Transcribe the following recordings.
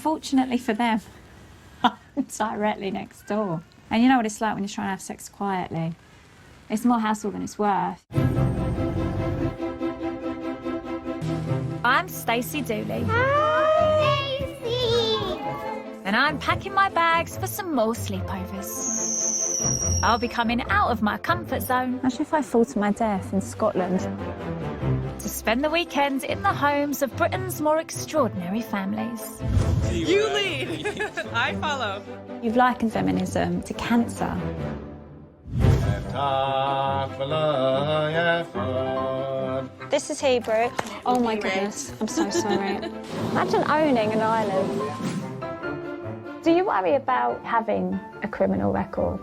fortunately for them, I'm directly next door. And you know what it's like when you're trying to have sex quietly. It's more hassle than it's worth. I'm Stacey Dooley. Hi, Stacey! And I'm packing my bags for some more sleepovers. I'll be coming out of my comfort zone. Imagine if I fall to my death in Scotland. To spend the weekend in the homes of Britain's more extraordinary families. You lead. I follow. You've likened feminism to cancer. This is Hebrew. Oh my goodness, I'm so sorry. Imagine owning an island. Do you worry about having a criminal record?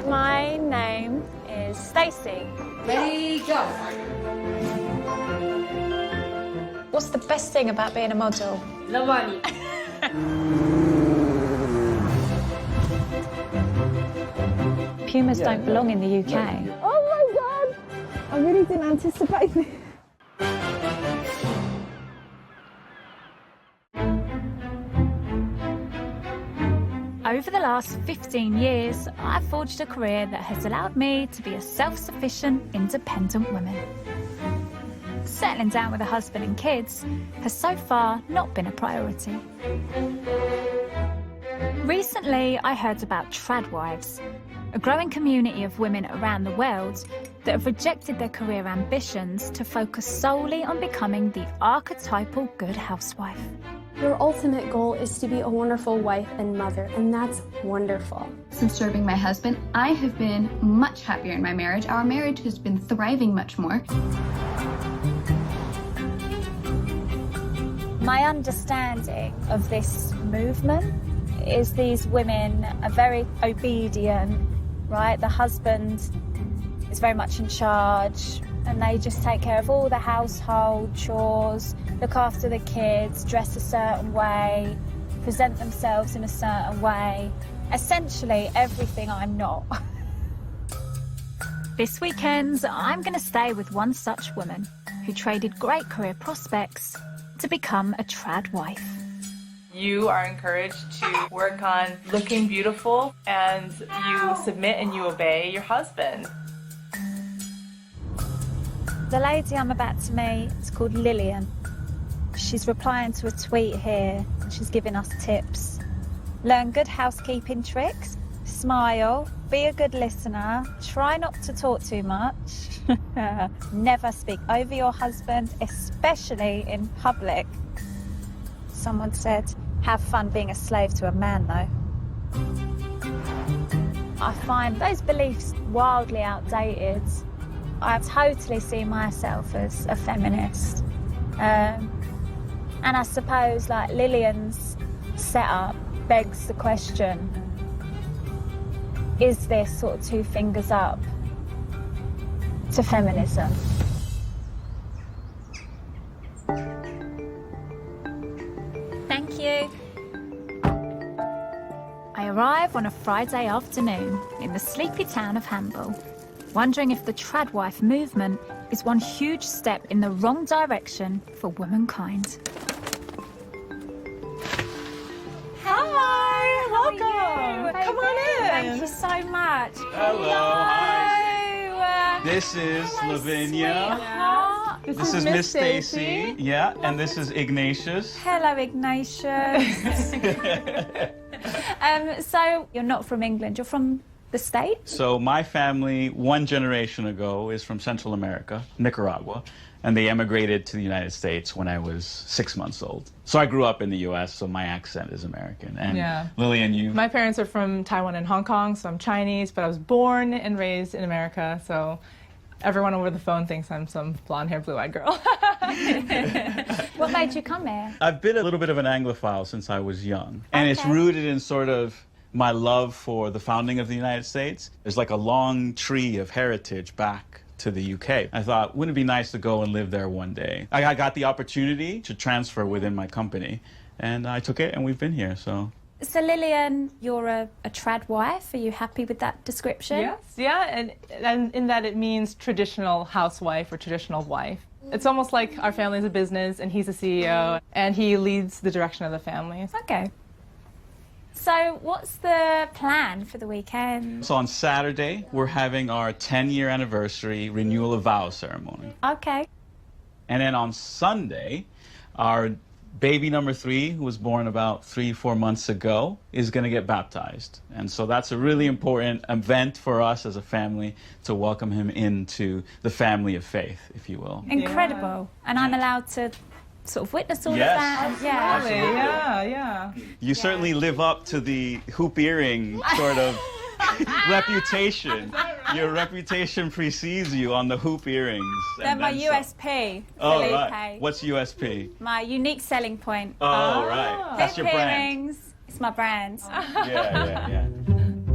My name is Stacey. Ready, go. What's the best thing about being a model? The money. Pumas don't belong in the UK. Oh my God! I really didn't anticipate this. Over the last 15 years, I've forged a career that has allowed me to be a self-sufficient, independent woman. Settling down with a husband and kids has so far not been a priority. Recently, I heard about tradwives, a growing community of women around the world that have rejected their career ambitions to focus solely on becoming the archetypal good housewife. Your ultimate goal is to be a wonderful wife and mother, and that's wonderful. Since serving my husband, I have been much happier in my marriage. Our marriage has been thriving much more. My understanding of this movement is these women are very obedient, right? The husband is very much in charge, and they just take care of all the household chores, look after the kids, dress a certain way, present themselves in a certain way. Essentially, everything I'm not. This weekend, I'm going to stay with one such woman who traded great career prospects to become a trad wife. You are encouraged to work on looking beautiful, and you submit and you obey your husband. The lady I'm about to meet is called Lillian. She's replying to a tweet here, and she's giving us tips. Learn good housekeeping tricks, smile, be a good listener, try not to talk too much, never speak over your husband, especially in public. Someone said, have fun being a slave to a man, though. I find those beliefs wildly outdated. I totally see myself as a feminist. And I suppose, like, Lillian's setup begs the question, is this sort of two fingers up to feminism? Thank you. I arrive on a Friday afternoon in the sleepy town of Hamble, wondering if the tradwife movement is one huge step in the wrong direction for womankind. Hi, welcome. Come on in. Thank you so much. Hello. Hi. This is Lavinia. This is Miss Stacey. Yeah, and this is Ignatius. Hello, Ignatius. So you're not from England, you're from the States? So my family, one generation ago, is from Central America, Nicaragua, and they emigrated to the United States when I was 6 months old. So I grew up in the U.S., so my accent is American. And Yeah. Lillian, you? My parents are from Taiwan and Hong Kong, so I'm Chinese, but I was born and raised in America, so everyone over the phone thinks I'm some blonde-haired, blue-eyed girl. What made you come here? I've been a little bit of an Anglophile since I was young, and it's Okay. rooted in sort of my love for the founding of the United States. There's like a long tree of heritage back to the UK. I thought, wouldn't it be nice to go and live there one day? I got the opportunity to transfer within my company, and I took it, and we've been here, so. So Lillian, you're a trad wife. Are you happy with that description? Yes, yeah, and in that it means traditional housewife or traditional wife. It's almost like our family's a business and he's a CEO and he leads the direction of the family. Okay. So what's the plan for the weekend? So on Saturday, we're having our 10-year anniversary renewal of vows ceremony. Okay. And then on Sunday, our baby number 3, who was born about 3-4 months ago, is going to get baptized. And so that's a really important event for us as a family to welcome him into the family of faith, if you will. Incredible. And I'm allowed to sort of witness all Yes. of that? Yeah. Yeah. You certainly live up to the hoop earring sort of reputation. Your reputation precedes you on the hoop earrings. They're and my then some. USP, Oh, Felipe. right. What's USP? My unique selling point. Oh, right. That's Hoop your brand. earrings. It's my brand. Yeah.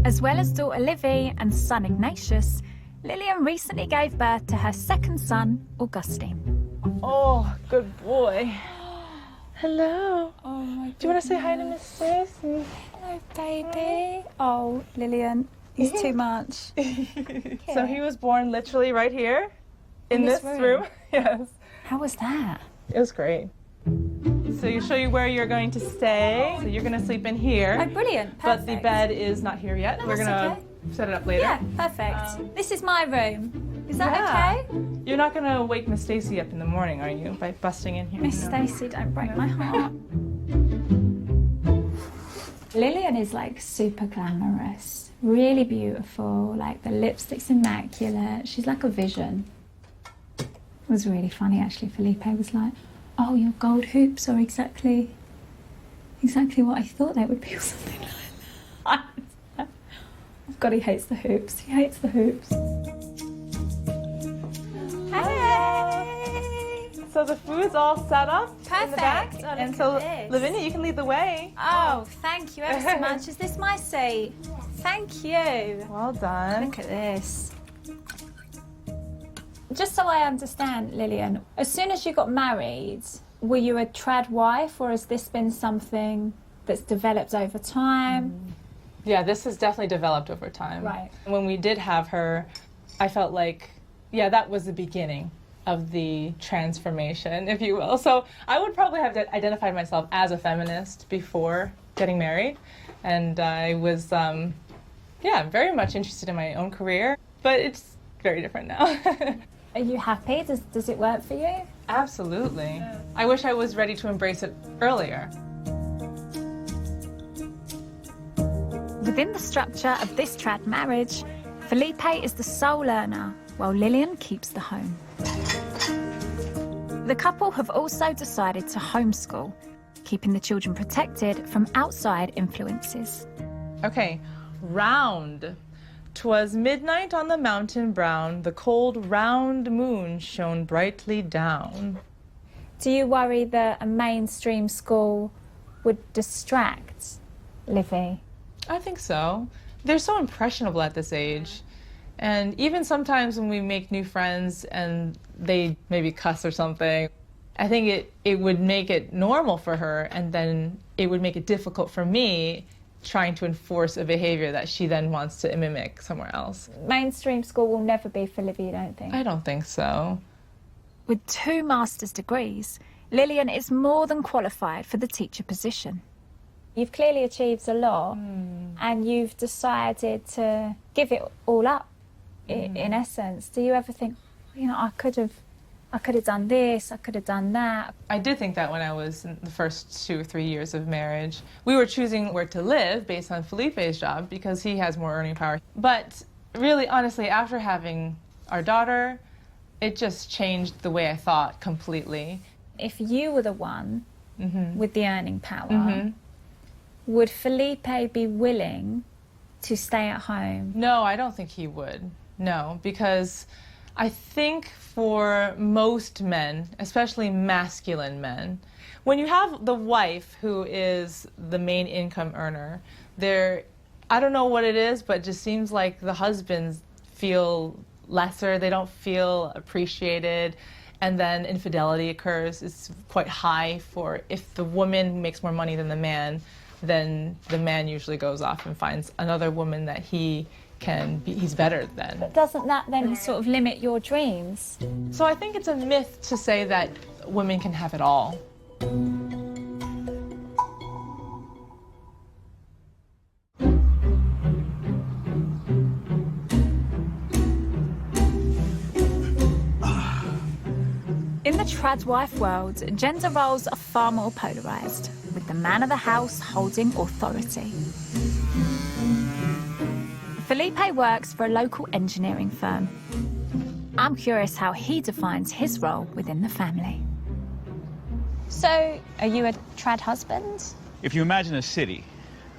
As well as daughter Livy and son Ignatius, Lillian recently gave birth to her second son, Augustine. Oh, good boy. Hello. Oh my Do you want to say hi to Miss Stacey? Hello, baby. Oh, Lillian, he's too much. So he was born literally right here in this this room? room. Yes. How was that? It was great. So you show you where you're going to stay. So you're going to sleep in here. Oh, brilliant. But Perfect. the bed is not here yet. No, We're that's going to okay. set it up later. Yeah, perfect. This is my room. Is that Yeah. okay? You're not going to wake Miss Stacey up in the morning, are you, by busting in here? Miss No. Stacey, don't break my heart. Lillian is like super glamorous, really beautiful, like the lipstick's immaculate. She's like a vision. It was really funny actually. Felipe was like, oh, your gold hoops are exactly what I thought they would be or something like that. Oh God, he hates the hoops. He hates the hoops. Hey! So the food's all set up in the back. Perfect. Oh, And look so, at this. Lavinia, you can lead the way. Oh, thank you ever so much. Is this my seat? Thank you. Well done. Look at this. Just so I understand, Lillian, as soon as you got married, were you a trad wife or has this been something that's developed over time? Yeah, this has definitely developed over time. Right. When we did have her, I felt like, yeah, that was the beginning of the transformation, if you will. So I would probably have identified myself as a feminist before getting married. And I was, very much interested in my own career, but it's very different now. Are you happy? Does it work for you? Absolutely. I wish I was ready to embrace it earlier. Within the structure of this trad marriage, Felipe is the sole earner, while Lillian keeps the home. The couple have also decided to homeschool, keeping the children protected from outside influences. Okay, round. 'Twas midnight on the mountain brown, the cold round moon shone brightly down. Do you worry that a mainstream school would distract Livy? I think so. They're so impressionable at this age. And even sometimes when we make new friends and they maybe cuss or something, I think it would make it normal for her, and then it would make it difficult for me trying to enforce a behavior that she then wants to mimic somewhere else. Mainstream school will never be for Livy, you don't think? I don't think so. With 2 master's degrees, Lillian is more than qualified for the teacher position. You've clearly achieved a lot, and you've decided to give it all up, in essence. Do you ever think, I could have done this, I could have done that? I did think that when I was in the first 2 or 3 years of marriage. We were choosing where to live based on Felipe's job because he has more earning power. But really, honestly, after having our daughter, it just changed the way I thought completely. If you were the one with the earning power, would Felipe be willing to stay at home? No, I don't think he would. No, because I think for most men, especially masculine men, when you have the wife who is the main income earner, I don't know what it is, but it just seems like the husbands feel lesser, they don't feel appreciated, and then infidelity occurs. It's quite high for if the woman makes more money than the man, then the man usually goes off and finds another woman that he he's better than. But doesn't that then sort of limit your dreams? So I think it's a myth to say that women can have it all. In the tradwife world, gender roles are far more polarised, with the man of the house holding authority. Felipe works for a local engineering firm. I'm curious how he defines his role within the family. So, are you a trad husband? If you imagine a city,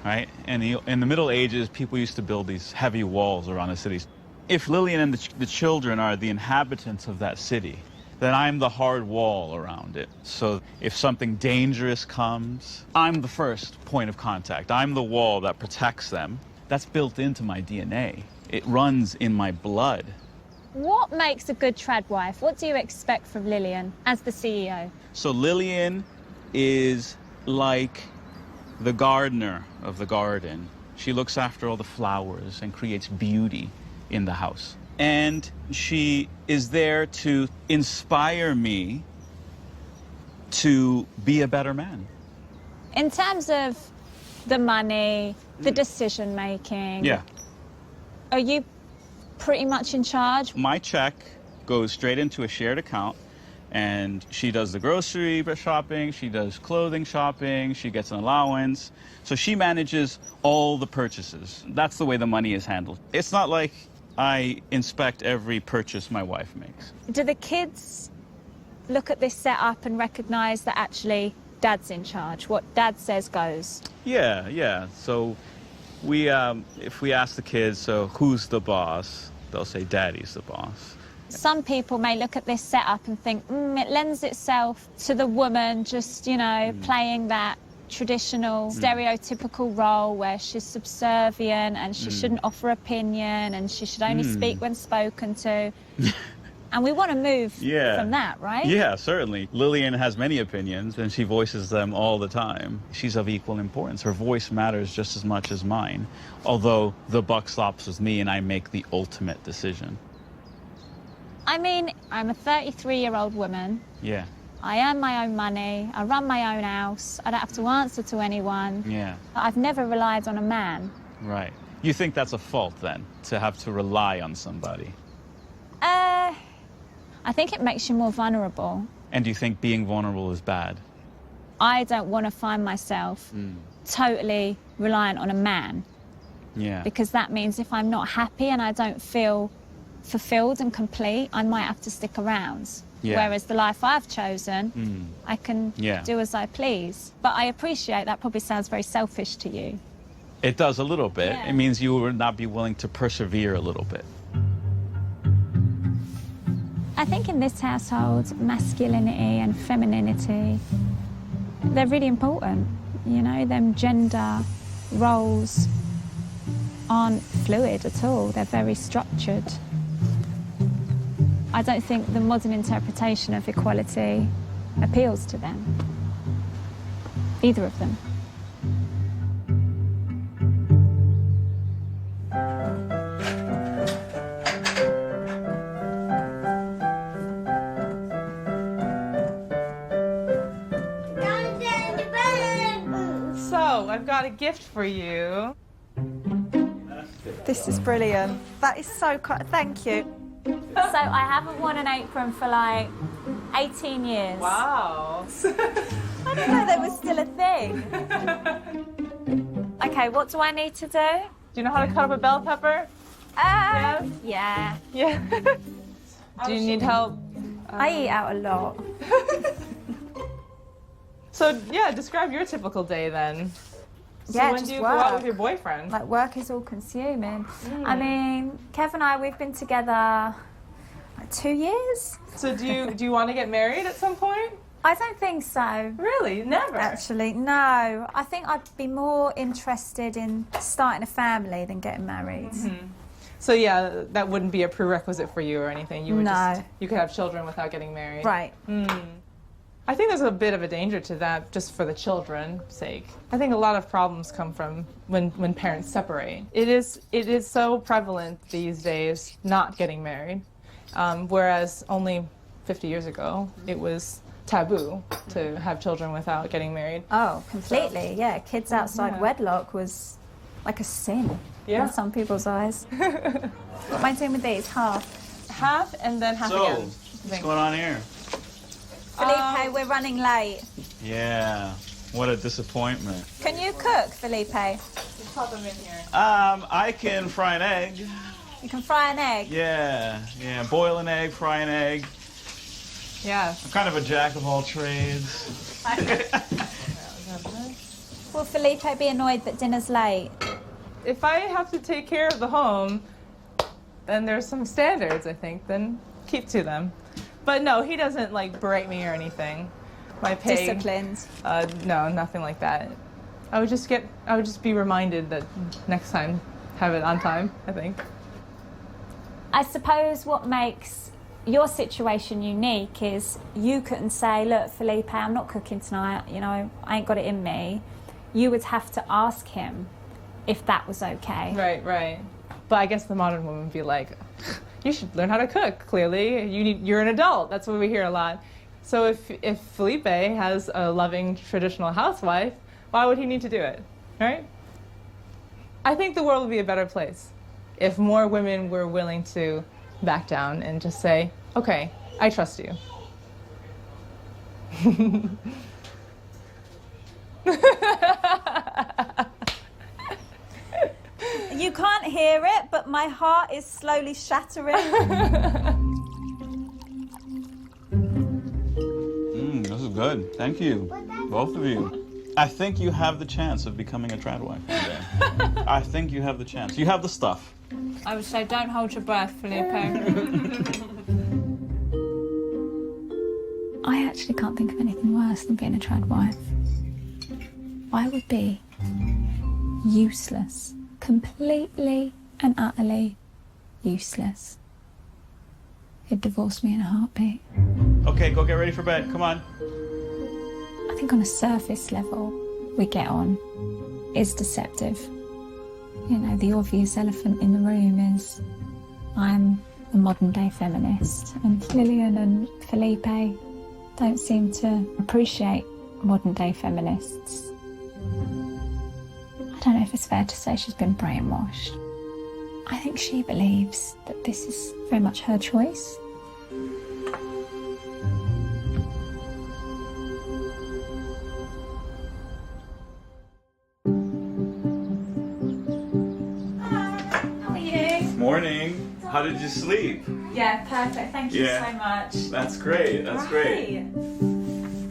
right, in the Middle Ages, people used to build these heavy walls around the cities. If Lillian and the children are the inhabitants of that city, then I'm the hard wall around it. So if something dangerous comes, I'm the first point of contact. I'm the wall that protects them. That's built into my DNA. It runs in my blood. What makes a good tradwife? What do you expect from Lillian as the CEO? So Lillian is like the gardener of the garden. She looks after all the flowers and creates beauty in the house. And she is there to inspire me to be a better man. In terms of the money, the decision making, Yeah. are you pretty much in charge? My check goes straight into a shared account, and she does the grocery shopping, she does clothing shopping, she gets an allowance. So she manages all the purchases. That's the way the money is handled. It's not like I inspect every purchase my wife makes. Do the kids look at this setup and recognise that actually Dad's in charge? What Dad says goes? Yeah. So we, if we ask the kids, so who's the boss? They'll say Daddy's the boss. Some people may look at this setup and think, it lends itself to the woman just, playing that traditional, stereotypical role where she's subservient and she shouldn't offer opinion and she should only speak when spoken to. And we want to move from that, right? Yeah, certainly. Lillian has many opinions and she voices them all the time. She's of equal importance. Her voice matters just as much as mine, although the buck stops with me and I make the ultimate decision. I mean, I'm a 33-year-old woman. Yeah. I earn my own money, I run my own house, I don't have to answer to anyone. Yeah. I've never relied on a man. Right. You think that's a fault then, to have to rely on somebody? I think it makes you more vulnerable. And do you think being vulnerable is bad? I don't want to find myself totally reliant on a man. Yeah. Because that means if I'm not happy and I don't feel fulfilled and complete, I might have to stick around. Yeah. Whereas the life I've chosen, I can do as I please. But I appreciate that probably sounds very selfish to you. It does a little bit. Yeah. It means you would not be willing to persevere a little bit. I think in this household, masculinity and femininity, they're really important. Them gender roles aren't fluid at all. They're very structured. I don't think the modern interpretation of equality appeals to them. Either of them. So, I've got a gift for you. This is brilliant. That is so thank you. So I haven't worn an apron for like 18 years. Wow. I didn't know there was still a thing. Okay, what do I need to do? Do you know how to cut up a bell pepper? Yeah. Yeah. Do you need help? I eat out a lot. So, yeah, describe your typical day then. So Yeah, when just do you go out work. with your boyfriend? Like, work is all consuming. I mean, Kev and I, we've been together like 2 years. So do you want to get married at some point? I don't think so. Really? Never? Actually, no. I think I'd be more interested in starting a family than getting married. So yeah, that wouldn't be a prerequisite for you or anything. You would No. you could have children without getting married. Right. I think there's a bit of a danger to that just for the children's sake. I think a lot of problems come from when parents separate. It is so prevalent these days not getting married, whereas only 50 years ago it was taboo to have children without getting married. Oh, completely, yeah. Kids outside wedlock was like a sin in some people's eyes. What am I doing with these? Half and then half again. What's going on here? Felipe, we're running late. Yeah, what a disappointment. Can you cook, Felipe? Just pop them in here. I can fry an egg. You can fry an egg? Yeah, boil an egg, fry an egg. Yeah. I'm kind of a jack of all trades. Will Felipe be annoyed that dinner's late? If I have to take care of the home, then there's some standards, I think, then keep to them. But no, he doesn't like berate me or anything. My pay. Disciplined? No, nothing like that. I would just be reminded that next time, have it on time, I think. I suppose what makes your situation unique is you couldn't say, look, Felipe, I'm not cooking tonight, you know, I ain't got it in me. You would have to ask him if that was okay. Right. But I guess the modern woman would be like, you should learn how to cook, clearly. You're an adult. That's what we hear a lot. So if Felipe has a loving traditional housewife, why would he need to do it, right? I think the world would be a better place if more women were willing to back down and just say, okay, I trust you. You can't hear it, but my heart is slowly shattering. This is good. Thank you, both of you. I think you have the chance of becoming a tradwife one day. I think you have the chance. You have the stuff. I would say don't hold your breath, Felipe. I actually can't think of anything worse than being a tradwife. I would be useless. Completely and utterly useless. He'd divorce me in a heartbeat. Okay, go get ready for bed. Come on. I think on a surface level, we get on. It's deceptive. You know, the obvious elephant in the room is I'm a modern day feminist, and Lillian and Felipe don't seem to appreciate modern day feminists. I don't know if it's fair to say she's been brainwashed. I think she believes that this is very much her choice. How are you? Morning. How did you sleep? Yeah, perfect. Thank you so much. That's great. That's great.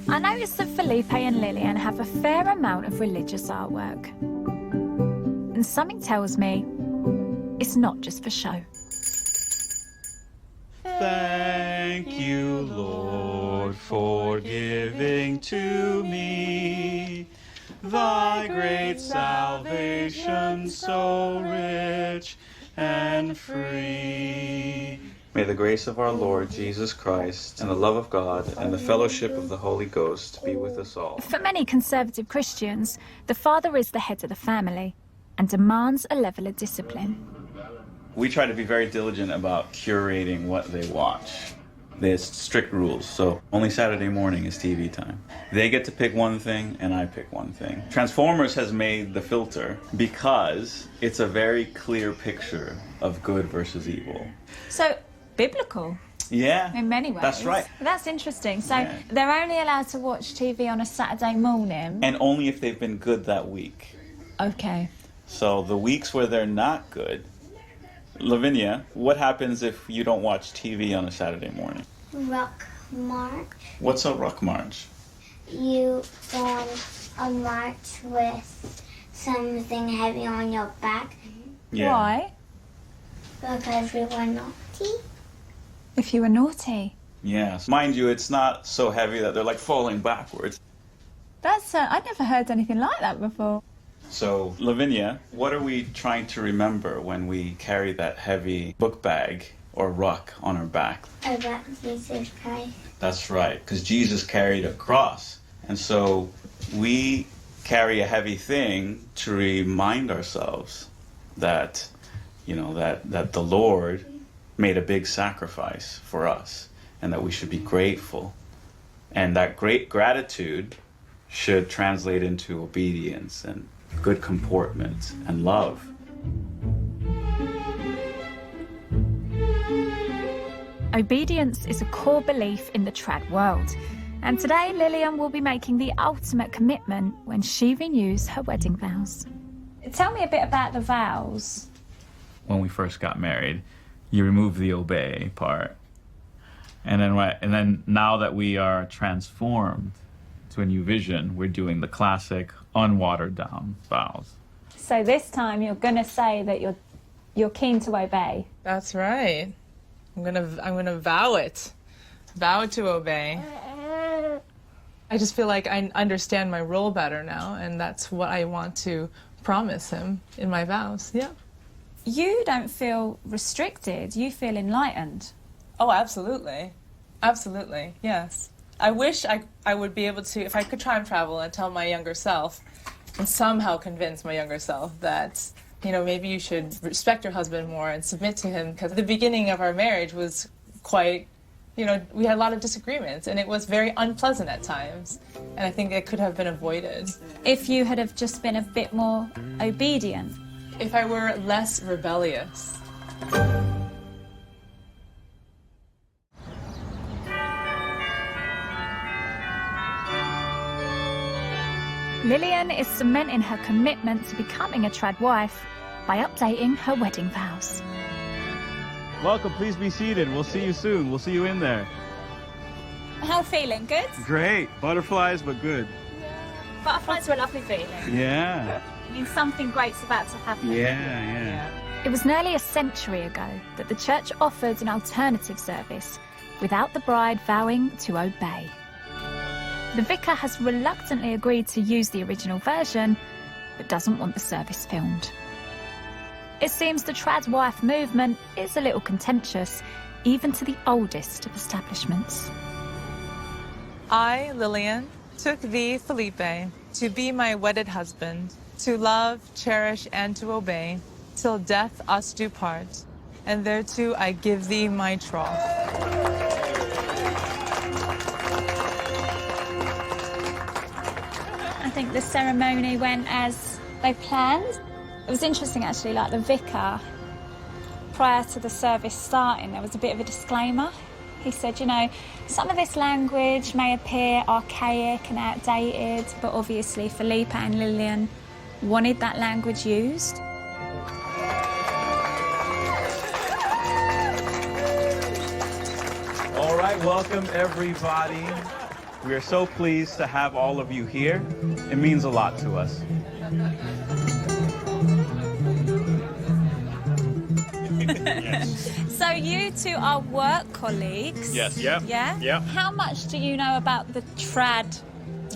I noticed that Felipe and Lillian have a fair amount of religious artwork. And something tells me it's not just for show. Thank you, Lord, for giving to me thy great salvation so rich and free. May the grace of our Lord Jesus Christ and the love of God and the fellowship of the Holy Ghost be with us all. For many conservative Christians, the father is the head of the family and demands a level of discipline. We try to be very diligent about curating what they watch. There's strict rules, so only Saturday morning is TV time. They get to pick one thing, and I pick one thing. Transformers has made the filter because it's a very clear picture of good versus evil. So, biblical. Yeah. In many ways. That's right. That's interesting. So, they're only allowed to watch TV on a Saturday morning. And only if they've been good that week. Okay. So the weeks where they're not good, Lavinia, what happens if you don't watch TV on a Saturday morning? Rock march. What's a ruck march? You go on a march with something heavy on your back. Yeah. Why? Because we were naughty. If you were naughty. Yes. Mind you, it's not so heavy that they're like falling backwards. That's, I'd never heard anything like that before. So, Lavinia, what are we trying to remember when we carry that heavy book bag or ruck on our back? About Jesus Christ. That's right, because Jesus carried a cross. And so we carry a heavy thing to remind ourselves that, you know, that the Lord made a big sacrifice for us and that we should be grateful. And that great gratitude should translate into obedience and good comportment and love. Obedience is a core belief in the trad world. And today, Lillian will be making the ultimate commitment when she renews her wedding vows. Tell me a bit about the vows. When we first got married, you remove the obey part. And then now that we are transformed to a new vision, we're doing the classic unwatered down vows. So this time you're going to say that you're keen to obey. That's right. I'm gonna vow it. Vow to obey. I just feel like I understand my role better now, and that's what I want to promise him in my vows. Yeah. You don't feel restricted, you feel enlightened. Oh, absolutely. Absolutely, yes. I wish I would be able to, if I could time travel and tell my younger self and somehow convince my younger self that, you know, maybe you should respect your husband more and submit to him, because the beginning of our marriage was quite, you know, we had a lot of disagreements and it was very unpleasant at times. And I think it could have been avoided. If you had have just been a bit more obedient. If I were less rebellious. Lillian is cementing her commitment to becoming a trad wife by updating her wedding vows. Welcome, please be seated. We'll see you soon. We'll see you in there. How feeling? Good? Great. Butterflies, but good. Butterflies are a lovely feeling. Yeah. I mean, something great's about to happen. Yeah. It was nearly a century ago that the church offered an alternative service without the bride vowing to obey. The vicar has reluctantly agreed to use the original version, but doesn't want the service filmed. It seems the trad wife movement is a little contentious, even to the oldest of establishments. I, Lillian, took thee, Felipe, to be my wedded husband, to love, cherish, and to obey, till death us do part, and thereto I give thee my troth. I think the ceremony went as they planned. It was interesting, actually, like the vicar, prior to the service starting, there was a bit of a disclaimer. He said, you know, some of this language may appear archaic and outdated, but obviously Felipe and Lillian wanted that language used. All right, welcome everybody. We are so pleased to have all of you here. It means a lot to us. So you two are work colleagues. Yes. Yeah. Yeah? Yeah. How much do you know about the trad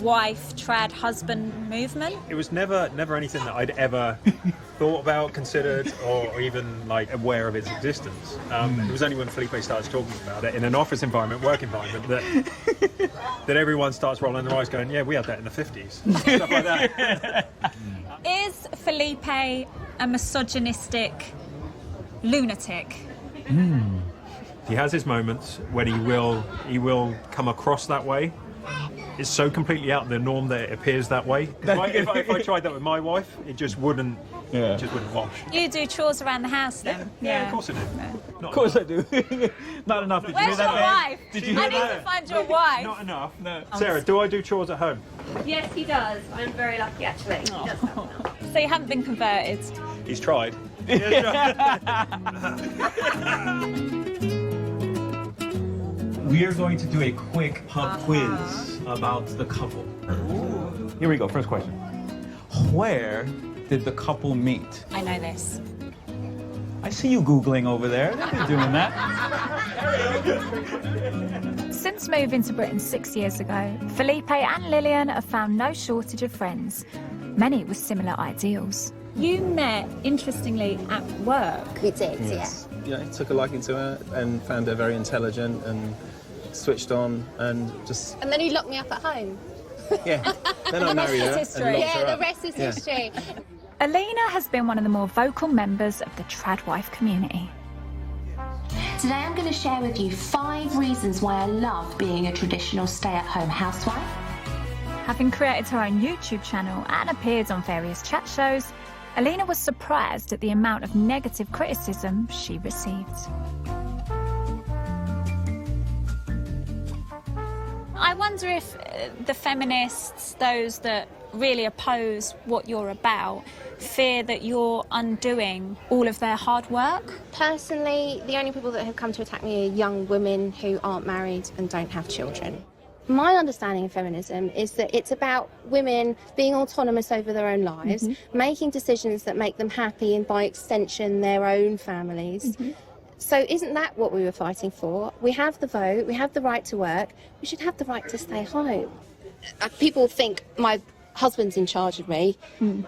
wife, trad husband movement? It was never anything that I'd ever thought about, considered, or even like aware of its existence. It was only when Felipe starts talking about it in an office environment, work environment, that everyone starts rolling their eyes, going, "Yeah, we had that in the 50s." Stuff like that. Is Felipe a misogynistic lunatic? He has his moments when he will come across that way. It's so completely out of the norm that it appears that way. If I tried that with my wife, it just wouldn't. Yeah. It just wouldn't wash. You do chores around the house then? Yeah, of course I do. Of course I do. Not enough. Did you hear Where's that, your babe? wife? Did you I hear need that? to find your wife. Not enough. No. Sarah, do I do chores at home? Yes, he does. I'm very lucky, actually. He does have that. So you haven't been converted? He's tried. We are going to do a quick pub quiz about the couple. Here we go. First question. Where did the couple meet? I know this. I see you Googling over there. They've been doing that. Since moving to Britain 6 years ago, Felipe and Lillian have found no shortage of friends, many with similar ideals. You met, interestingly, at work. We did, Yes. took a liking to her and found her very intelligent and switched on and just... And then he locked me up at home. Yeah, then I married her. The rest is history. Alina has been one of the more vocal members of the tradwife community. Today I'm going to share with you 5 reasons why I love being a traditional stay-at-home housewife. Having created her own YouTube channel and appeared on various chat shows, Alina was surprised at the amount of negative criticism she received. I wonder if the feminists, those that really oppose what you're about, fear that you're undoing all of their hard work? Personally, the only people that have come to attack me are young women who aren't married and don't have children. My understanding of feminism is that it's about women being autonomous over their own lives, making decisions that make them happy and by extension their own families. So isn't that what we were fighting for? We have the vote, we have the right to work, we should have the right to stay home. People think my husband's in charge of me.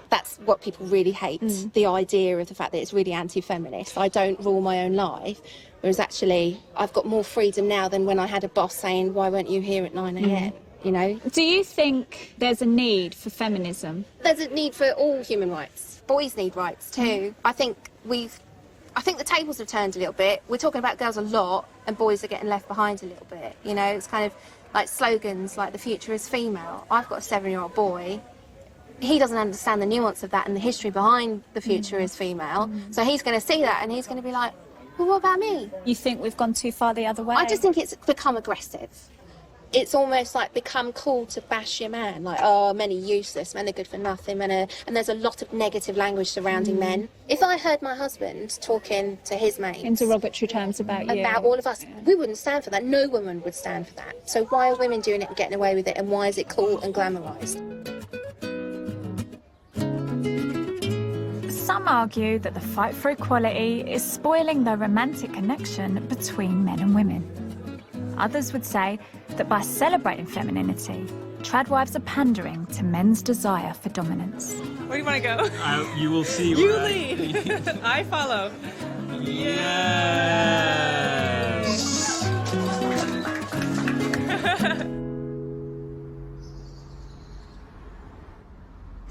That's what people really hate, the idea of the fact that it's really anti-feminist. I don't rule my own life, whereas actually I've got more freedom now than when I had a boss saying, why weren't you here at 9 a.m, you know? Do you think there's a need for feminism? There's a need for all human rights. Boys need rights too. I think the tables have turned a little bit. We're talking about girls a lot and boys are getting left behind a little bit, you know? It's kind of like slogans like the future is female. I've got a 7-year-old boy. He doesn't understand the nuance of that and the history behind the future is female. So he's going to see that and he's going to be like, well, what about me? You think we've gone too far the other way? I just think it's become aggressive. It's almost like become cool to bash your man. Like, oh, men are useless, men are good for nothing, and there's a lot of negative language surrounding men. If I heard my husband talking to his mates... in derogatory terms about you. About all of us, we wouldn't stand for that. No woman would stand for that. So why are women doing it and getting away with it, and why is it cool and glamorised? Some argue that the fight for equality is spoiling the romantic connection between men and women. Others would say that by celebrating femininity, tradwives are pandering to men's desire for dominance. Where do you want to go? You will see. You lead. I follow. Yes.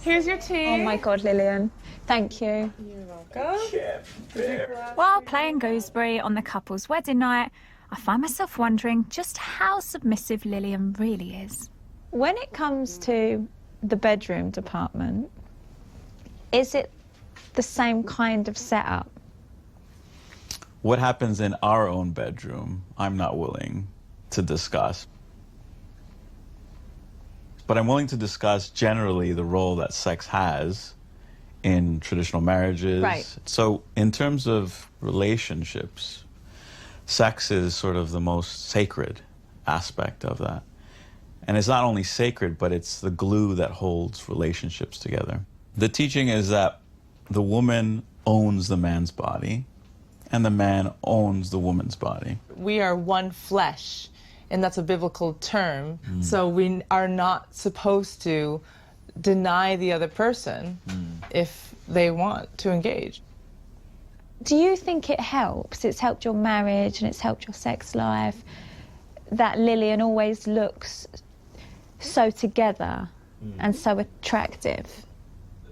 Here's your tea. Oh my God, Lillian. Thank you. You're welcome. While playing gooseberry on the couple's wedding night, I find myself wondering just how submissive Lillian really is. When it comes to the bedroom department, is it the same kind of setup? What happens in our own bedroom, I'm not willing to discuss. But I'm willing to discuss generally the role that sex has in traditional marriages. Right. So in terms of relationships, sex is sort of the most sacred aspect of that. And it's not only sacred, but it's the glue that holds relationships together. The teaching is that the woman owns the man's body and the man owns the woman's body. We are one flesh, and that's a biblical term. So we are not supposed to deny the other person if they want to engage. Do you think it helps? It's helped your marriage and it's helped your sex life, that Lillian always looks so together and so attractive?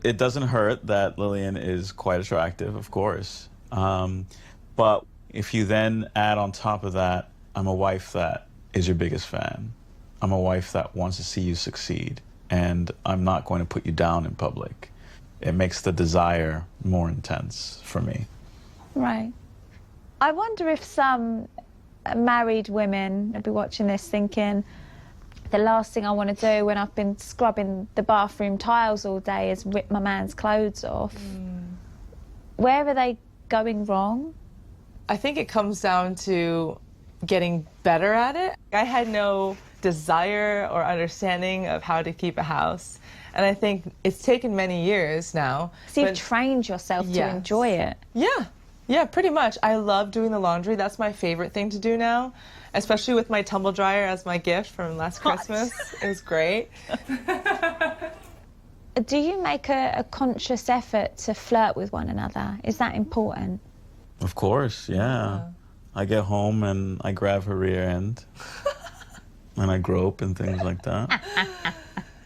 It doesn't hurt that Lillian is quite attractive, of course. But if you then add on top of that, I'm a wife that is your biggest fan. I'm a wife that wants to see you succeed, and I'm not going to put you down in public. It makes the desire more intense for me. Right. I wonder if some married women will be watching this thinking, the last thing I want to do when I've been scrubbing the bathroom tiles all day is rip my man's clothes off. Where are they going wrong? I think it comes down to getting better at it. I had no desire or understanding of how to keep a house, and I think it's taken many years now. So you've trained yourself to enjoy it? Yeah, pretty much. I love doing the laundry. That's my favorite thing to do now, especially with my tumble dryer as my gift from last Christmas. It was great. Do you make a conscious effort to flirt with one another? Is that important? Of course, yeah. I get home and I grab her rear end. And I grope and things like that.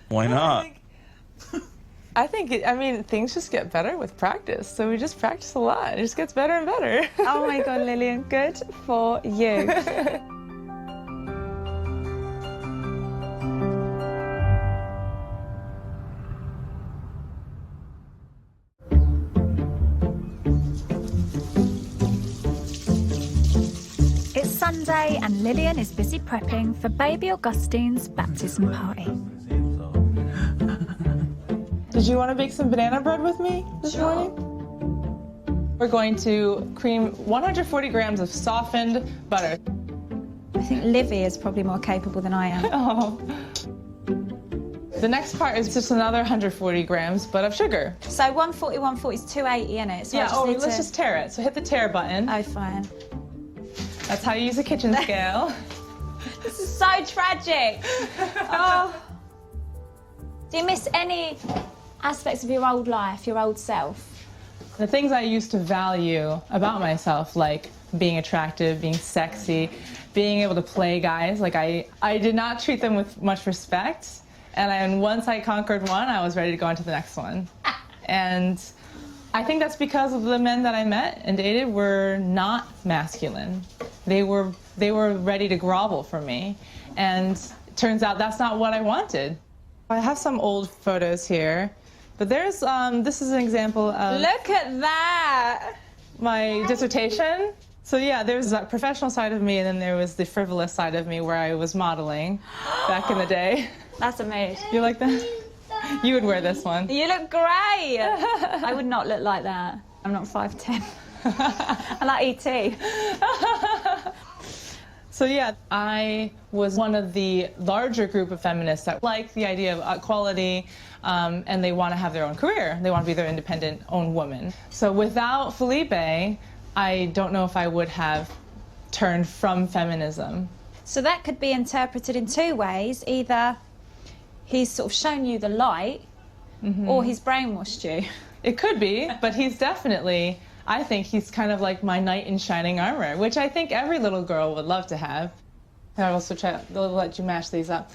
Why not? I think, things just get better with practice. So we just practice a lot. It just gets better and better. Oh my God, Lillian, good for you. It's Sunday and Lillian is busy prepping for baby Augustine's baptism party. Did you want to bake some banana bread with me this morning? We're going to cream 140 grams of softened butter. I think Livy is probably more capable than I am. Oh. The next part is just another 140 grams, but of sugar. So 140, 140 is 280 in it. So yeah, let's just tare it. So hit the tare button. Oh, fine. That's how you use a kitchen scale. This is so tragic. Oh. Do you miss any aspects of your old life, your old self? The things I used to value about myself, like being attractive, being sexy, being able to play guys, like I did not treat them with much respect. And once I conquered one, I was ready to go on to the next one. And I think that's because of the men that I met and dated were not masculine. They were ready to grovel for me. And it turns out that's not what I wanted. I have some old photos here, but there's, this is an example of... Look at that! My dissertation. So yeah, there's that professional side of me, and then there was the frivolous side of me where I was modeling back in the day. That's amazing. You like that? You would wear this one. You look great! I would not look like that. I'm not 5'10". I like E.T. So yeah, I was one of the larger group of feminists that like the idea of equality, and they want to have their own career. They want to be their independent own woman. So without Felipe, I don't know if I would have turned from feminism. So that could be interpreted in two ways. Either he's sort of shown you the light, or he's brainwashed you. It could be, but he's definitely, I think he's kind of like my knight in shining armor, which I think every little girl would love to have. I'll also they'll let you mash these up.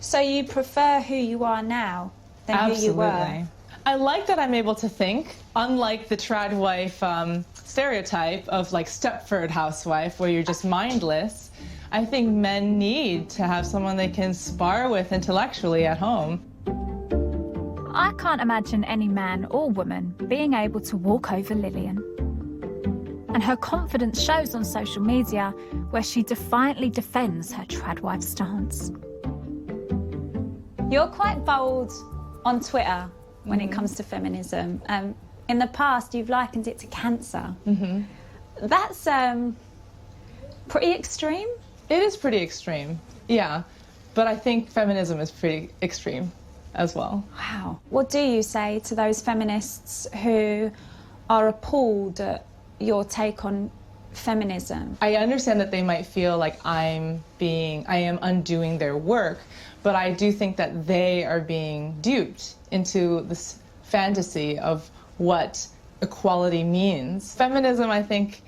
So you prefer who you are now than Absolutely. who you were? I like that I'm able to think, unlike the tradwife stereotype of like Stepford housewife, where you're just mindless. I think men need to have someone they can spar with intellectually at home. I can't imagine any man or woman being able to walk over Lillian. And her confidence shows on social media, where she defiantly defends her tradwife stance. You're quite bold on Twitter when it comes to feminism. In the past, you've likened it to cancer. That's pretty extreme. It is pretty extreme, yeah. But I think feminism is pretty extreme as well. Wow. What do you say to those feminists who are appalled at your take on feminism? I understand that they might feel like I am undoing their work, but I do think that they are being duped into this fantasy of what equality means. Feminism, I think,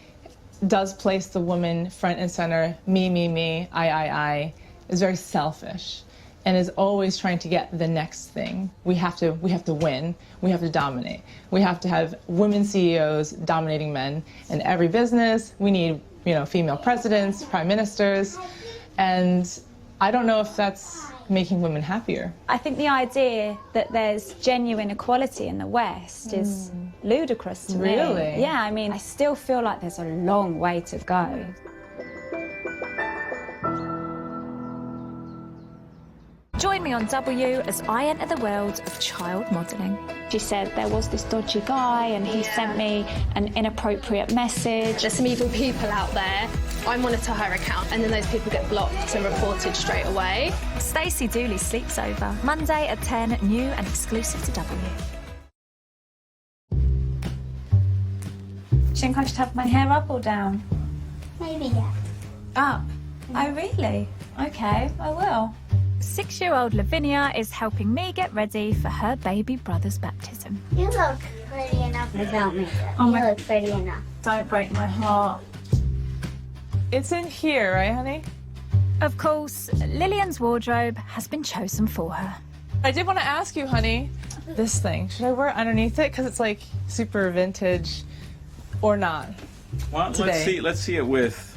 does place the woman front and center. Me, I, is very selfish and is always trying to get the next thing. We have to win. We have to dominate. We have to have women CEOs dominating men in every business. We need, female presidents, prime ministers, and I don't know if that's making women happier. I think the idea that there's genuine equality in the West is ludicrous to me. Really? Yeah, I still feel like there's a long way to go. Join me on W as I enter the world of child modelling. She said there was this dodgy guy and he sent me an inappropriate message. There's some evil people out there. I monitor her account and then those people get blocked and reported straight away. Stacey Dooley sleeps over. Monday at 10, new and exclusive to W. Do you think I should have my hair up or down? Maybe yeah. Up? Oh, really? Okay, I will. 6-year-old Lavinia is helping me get ready for her baby brother's baptism. You look pretty enough without makeup. Oh You my- look pretty enough. Don't break my heart. It's in here, right, honey? Of course, Lillian's wardrobe has been chosen for her. I did want to ask you, honey, this thing, should I wear it underneath it? Because it's like super vintage or not? Well, Today. let's see it with,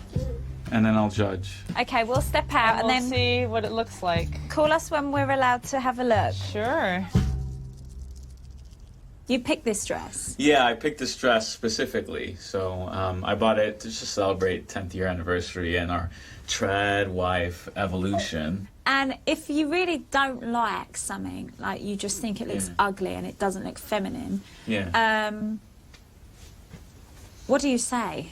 and then I'll judge. Okay, we'll step out and We'll then see what it looks like. call us when we're allowed to have a look. Sure. You picked this dress. Yeah, I picked this dress specifically. So I bought it to just celebrate 10th year anniversary and our tradwife evolution. And if you really don't like something, like you just think it looks ugly and it doesn't look feminine, Yeah. what do you say?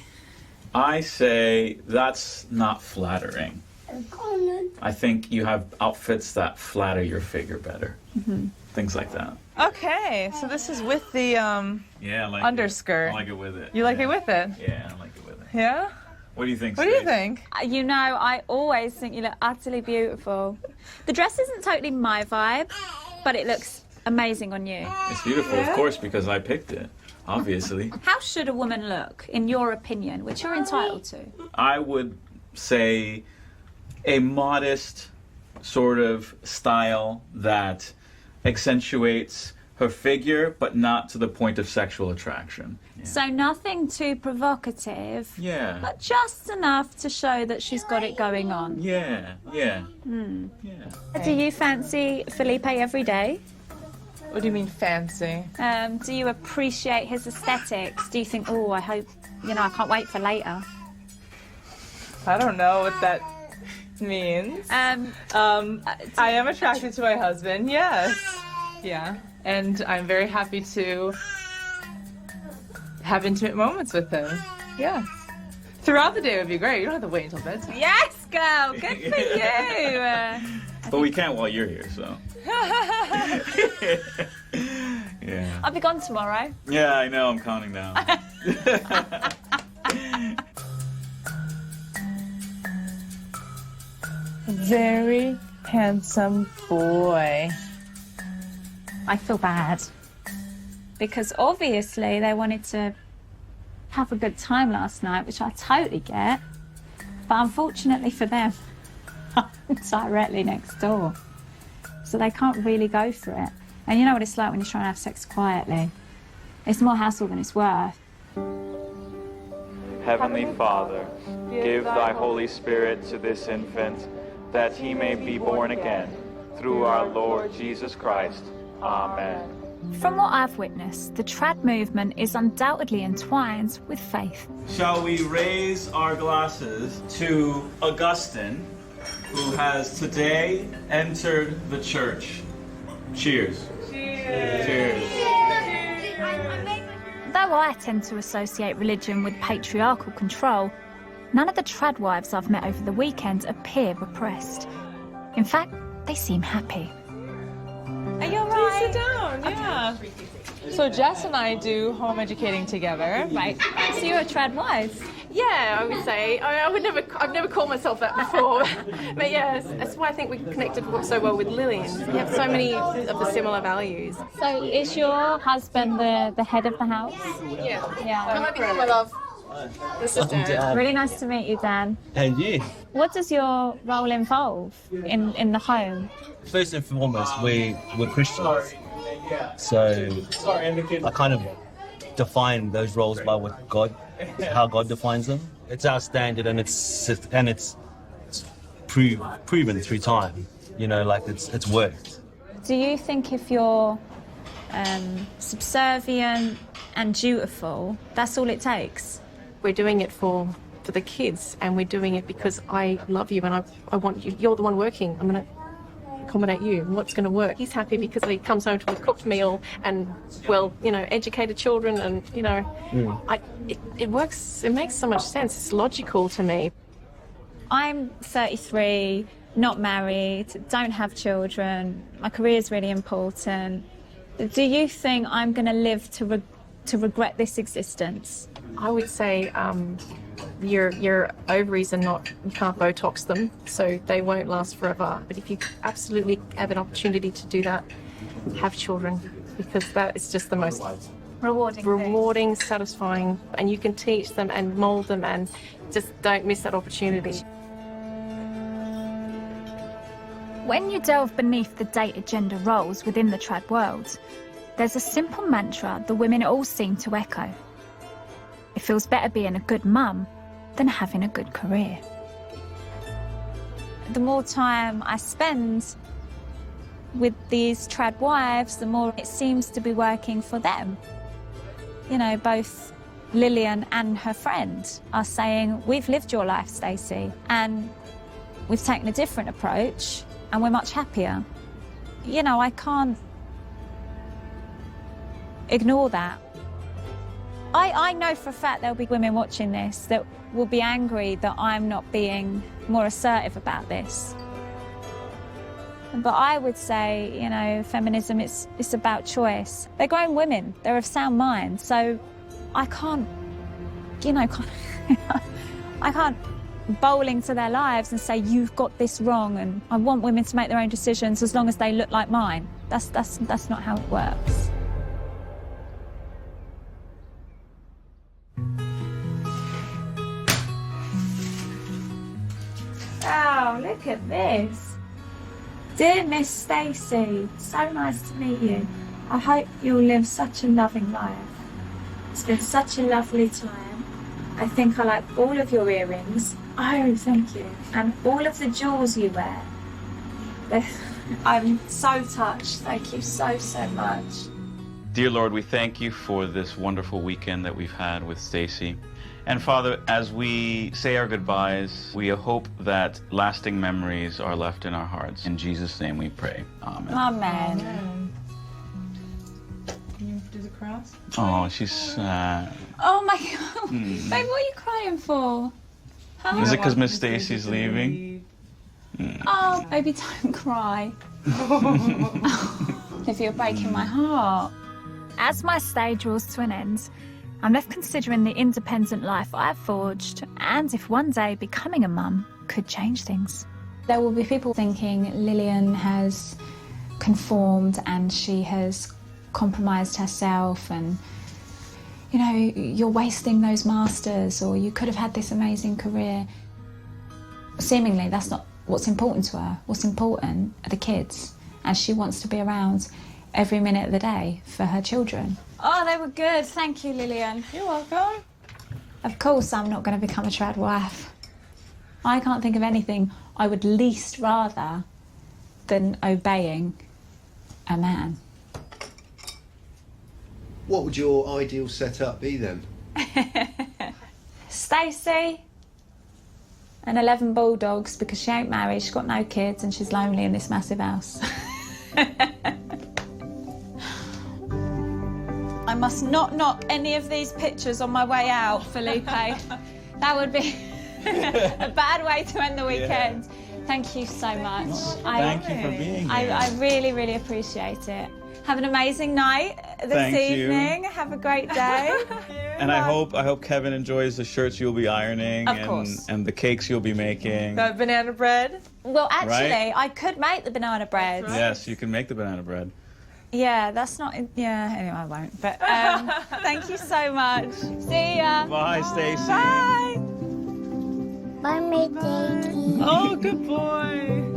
I say that's not flattering. I think you have outfits that flatter your figure better. Things like that. Okay, so this is with the Yeah, I like underskirt. I like it with it. You like it with it? Yeah, I like it with it. Yeah? What do you think, What do you Stace? think? You know, I always think you look utterly beautiful. The dress isn't totally my vibe, but it looks amazing on you. It's beautiful, of course, because I picked it, obviously. How should a woman look, in your opinion, which you're entitled to? I would say a modest sort of style that accentuates her figure, but not to the point of sexual attraction. So nothing too provocative, Yeah. but just enough to show that she's got it going on. Yeah, yeah. Do you fancy Felipe every day? What do you mean fancy? Do you appreciate his aesthetics? Do you think, oh, I hope, I can't wait for later? I don't know what that means. I am attracted to my husband, yes. Yeah. And I'm very happy to have intimate moments with him. Yes. Throughout the day would be great. You don't have to wait until bedtime. Yes, girl, good for you. But we can't while you're here, so. Yeah. I'll be gone tomorrow. Yeah, I know, I'm counting down. Very handsome boy. I feel bad. Because obviously they wanted to have a good time last night, which I totally get. But unfortunately for them, I'm directly next door. So they can't really go for it. And you know what it's like when you're trying to have sex quietly. It's more hassle than it's worth. Heavenly Father, give thy Holy Spirit to this infant, that he may be born again, through our Lord Jesus Christ. Amen. From what I've witnessed, the trad movement is undoubtedly entwined with faith. Shall we raise our glasses to Augustine, who has today entered the church? Cheers. Cheers. Cheers. Though I tend to associate religion with patriarchal control, none of the tradwives I've met over the weekend appear repressed. In fact, they seem happy. Are you alright? Sit down, yeah. So Jess and I do home educating together. Right. So you're a tradwife? Yeah, I would say. I've never called myself that before. But yeah, that's why I think we connected so well with Lillian. We have so many of the similar values. So is your husband the head of the house? Yeah. Yeah. Come over here, my love. This is Dad. Really nice to meet you, Dan. And you? What does your role involve in the home? First and foremost, we're Christians. So I kind of define those roles by how God defines them. It's our standard, and it's proven through time. It's worked. Do you think if you're subservient and dutiful, that's all it takes? We're doing it for the kids, and we're doing it because I love you and I want you. You're the one working. I'm going to accommodate you. What's going to work? He's happy because he comes home to a cooked meal and, educated children, and, it works. It makes so much sense. It's logical to me. I'm 33, not married, don't have children. My career is really important. Do you think I'm going to live to to regret this existence? I would say your ovaries are not, you can't Botox them, so they won't last forever. But if you absolutely have an opportunity to do that, have children, because that is just the most rewarding, satisfying, and you can teach them and mold them, and just don't miss that opportunity. When you delve beneath the dated gender roles within the trad world, there's a simple mantra the women all seem to echo. It feels better being a good mum than having a good career. The more time I spend with these trad wives, the more it seems to be working for them. You know, both Lillian and her friend are saying, we've lived your life, Stacey, and we've taken a different approach and we're much happier. You know, I can't ignore that. I know for a fact there'll be women watching this that will be angry that I'm not being more assertive about this. But I would say, you know, feminism, it's about choice. They're grown women, they're of sound mind, so I can't, you know, I can't bowl into their lives and say, you've got this wrong, and I want women to make their own decisions as long as they look like mine. That's not how it works. Oh, look at this. Dear Miss Stacey, so nice to meet you. I hope you'll live such a loving life. It's been such a lovely time. I think I like all of your earrings. Oh, thank you. And all of the jewels you wear. I'm so touched. Thank you so, so much. Dear Lord, we thank you for this wonderful weekend that we've had with Stacey. And Father, as we say our goodbyes, we hope that lasting memories are left in our hearts. In Jesus' name we pray. Amen. Amen. Can you do the cross? Oh, she's sad. Oh my God. Babe, what are you crying for? Huh? Is it because Miss Stacey's leaving? Oh, baby, don't cry. If you're breaking my heart. As my stay draws to an end, I'm left considering the independent life I've forged, and if one day becoming a mum could change things. There will be people thinking Lillian has conformed and she has compromised herself, and, you know, you're wasting those masters, or you could have had this amazing career. Seemingly, that's not what's important to her. What's important are the kids, and she wants to be around every minute of the day for her children. Oh, they were good. Thank you, Lillian. You're welcome. Of course I'm not going to become a trad wife. I can't think of anything I would least rather than obeying a man. What would your ideal setup be then? Stacey and 11 bulldogs, because she ain't married, she's got no kids, and she's lonely in this massive house. I must not knock any of these pictures on my way out, Felipe. That would be a bad way to end the weekend. Yeah. Thank you so much. Thank you for being here. I really, really appreciate it. Have an amazing night this evening. Have a great day. And I hope Kevin enjoys the shirts you'll be ironing, and the cakes you'll be making. The banana bread. Well, actually, I could make the banana bread. Right. Yes, you can make the banana bread. Yeah, that's not... Yeah, anyway, I won't. But thank you so much. See ya. Bye, Stacey. Bye. Bye, my daddy. Oh, good boy.